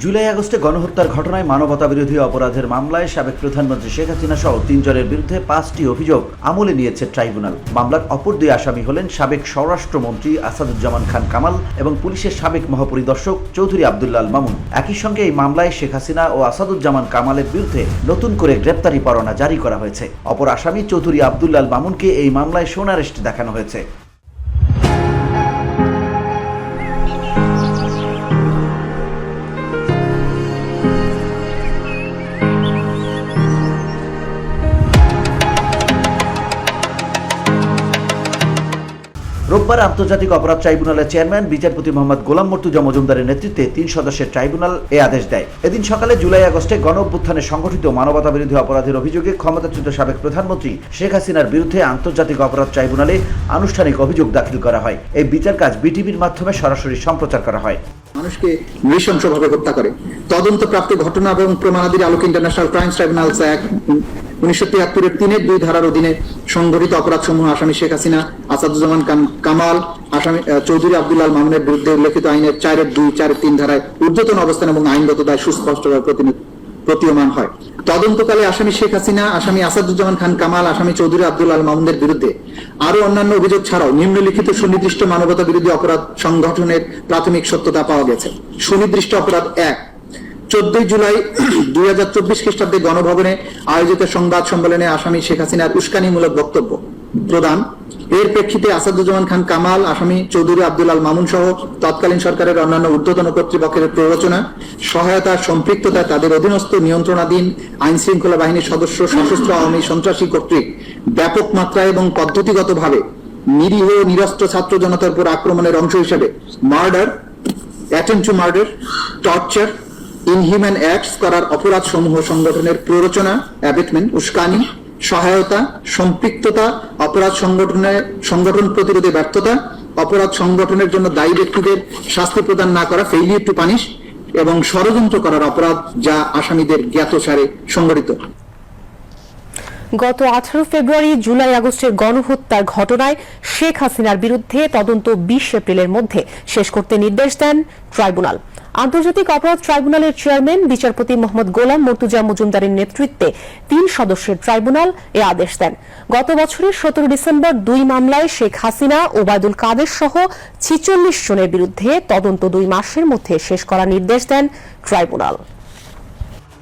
জুলাই আগস্টে গণহত্যার ঘটনায় মানবতাবিরোধী অপরাধের মামলায় সাবেক প্রধানমন্ত্রী শেখ হাসিনা সহ ৩ জনের বিরুদ্ধে ৫টি অভিযোগ আমলে নিয়েছে ট্রাইব্যুনাল। মামলার অপর ২ আসামি হলেন সাবেক স্বরাষ্ট্রমন্ত্রী আসাদুজ্জামান খান কামাল এবং পুলিশের সাবেক মহাপরিদর্শক চৌধুরী আব্দুল্লাহ আল মামুন। একই সঙ্গে এই মামলায় শেখ হাসিনা ও আসাদুজ্জামান কামালের বিরুদ্ধে নতুন করে গ্রেপ্তারি পরোয়ানা জারি করা হয়েছে। অপর আসামি চৌধুরী আব্দুল্লাহ আল মামুনকে এই মামলায় সোন অ্যারেস্ট দেখানো হয়েছে। রোববার আন্তর্জাতিক অপরাধ ট্রাইব্যুনালের চেয়ারম্যান বিচারপতি মোহাম্মদ গোলাম মর্তুজা মজুমদারের নেতৃত্বে ৩ সদস্যের ট্রাইব্যুনাল এ আদেশ দেয়। এদিন সকালে জুলাই আগস্টে গণঅভ্যুত্থানে সংগঠিত মানবতাবিরোধী অপরাধের অভিযোগে ক্ষমতাচ্যুত সাবেক প্রধানমন্ত্রী শেখ হাসিনার বিরুদ্ধে আন্তর্জাতিক অপরাধ ট্রাইব্যুনালে আনুষ্ঠানিক অভিযোগ দাখিল করা হয়। এই বিচার কাজ বিটিভির মাধ্যমে সরাসরি সম্প্রচার করা হয়। মানুষকে নৃশংসভাবে হত্যা করে তদন্তপ্রাপ্ত ঘটনা এবং প্রমাণাদির আলোকে ইন্টারন্যাশনাল ক্রাইমস ট্রাইব্যুনালস অ্যাক্ট 1973 3-2 ধারার অধীনে সংঘটিত অপরাধসমূহ আসামি শেখ হাসিনা, আসাদুজ্জামান কামাল, আসামি চৌধুরী আব্দুল্লাহ আল মামুনের বিরুদ্ধে উল্লেখিত আইনের 4-2, 4-3 ধারায় ঊর্ধ্বতন অবস্থান এবং আইনগত দায় সুস্পষ্টভাবে প্রতীয়মান হয়। তদন্তকালে আসামি শেখ হাসিনা, আসামি আসাদুজ্জামান খান কামাল, আসামি চৌধুরী আব্দুল্লাহ আল মামুনের বিরুদ্ধে আরো অন্যান্য অভিযোগ ছাড়াও নিম্নলিখিত সুনির্দিষ্ট মানবতা বিরোধী অপরাধ সংগঠনের প্রাথমিক সত্যতা পাওয়া গেছে। সুনির্দিষ্ট অপরাধ 1, 14 জুলাই 2024 খ্রিস্টাব্দে গণভবনে আয়োজিত সংবাদ সম্মেলনে আসামি শেখ হাসিনার উস্কানিমূলক বক্তব্য প্রদান, এর প্রেক্ষিতে আসাদুজ্জামান খান কামাল, আসামি চৌধুরী আব্দুল্লাহ আল মামুন সহ তৎকালীন সরকারের অন্যান্য ঊর্ধ্বতন কর্তৃপক্ষের প্ররোচনা, সহায়তা, সম্পৃক্ততা, তাদের অধীনস্থ নিয়ন্ত্রণাধীন আইন শৃঙ্খলা বাহিনীর সদস্য, সশস্ত্র আওয়ামী সন্ত্রাসী কর্তৃক ব্যাপক মাত্রায় এবং পদ্ধতিগতভাবে নিরীহ নিরস্ত্র ছাত্র জনতার উপর আক্রমণের অংশ হিসেবে murder, attempt to murder, torture, inhuman acts করার অপরাধ সমূহ সংগঠনের প্ররোচনা, অ্যাবেটমেন্ট, উস্কানি, সহায়তা, সম্পৃক্ততা, অপরাধ সংগঠন প্রতিরোধে ব্যর্থতা, অপরাধ সংগঠনের জন্য দায়ী ব্যক্তিদের শাস্তি প্রদান না করা, ফেইলিয়ার টু পানিশ, এবং ষড়যন্ত্র করার অপরাধ যা আসামিদের জ্ঞাতসারে সংগঠিত। গত 18 ফেব্রুয়ারি জুলাই আগস্টের গণহত্যার ঘটনায় শেখ হাসিনার বিরুদ্ধে তদন্ত 20 এপ্রিলের মধ্যে শেষ করতে নির্দেশ দেন ট্রাইব্যুনাল। আন্তর্জাতিক অপরাধ ট্রাইব্যুনালের চেয়ারম্যান বিচারপতি মোহাম্মদ গোলাম মর্তুজা মজুমদারের নেতৃত্বে 3 সদস্যের ট্রাইব্যুনাল এ আদেশ দেন। গত বছরের 17 ডিসেম্বর 2 মামলায় শেখ হাসিনা, ওবায়দুল কাদের সহ 46 জনের বিরুদ্ধে তদন্ত 2 মাসের মধ্যে শেষ করার নির্দেশ দেন ট্রাইব্যুনাল।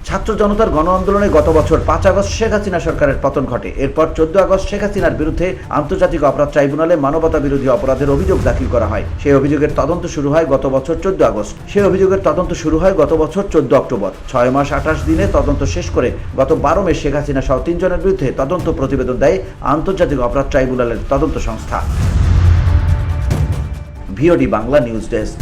ছাত্র জনতার গণ আন্দোলনে গত বছর 5 আগস্ট শেখ হাসিনা সরকারের পতন ঘটে। এরপর 14 আগস্ট শেখ হাসিনার বিরুদ্ধে আন্তর্জাতিক অপরাধ ট্রাইব্যুনালে মানবতা বিরোধী অপরাধের অভিযোগ দাখিল করা হয়। সেই অভিযোগের তদন্ত শুরু হয় গত বছর 14 আগস্ট। সেই অভিযোগের তদন্ত শুরু হয় গত বছর 14 অক্টোবর। 6 মাস 28 দিনে তদন্ত শেষ করে গত 12 মে শেখ হাসিনা সহ 3 জনের বিরুদ্ধে তদন্ত প্রতিবেদন দেয় আন্তর্জাতিক অপরাধ ট্রাইব্যুনালের তদন্ত সংস্থা। VOD Bangla news desk.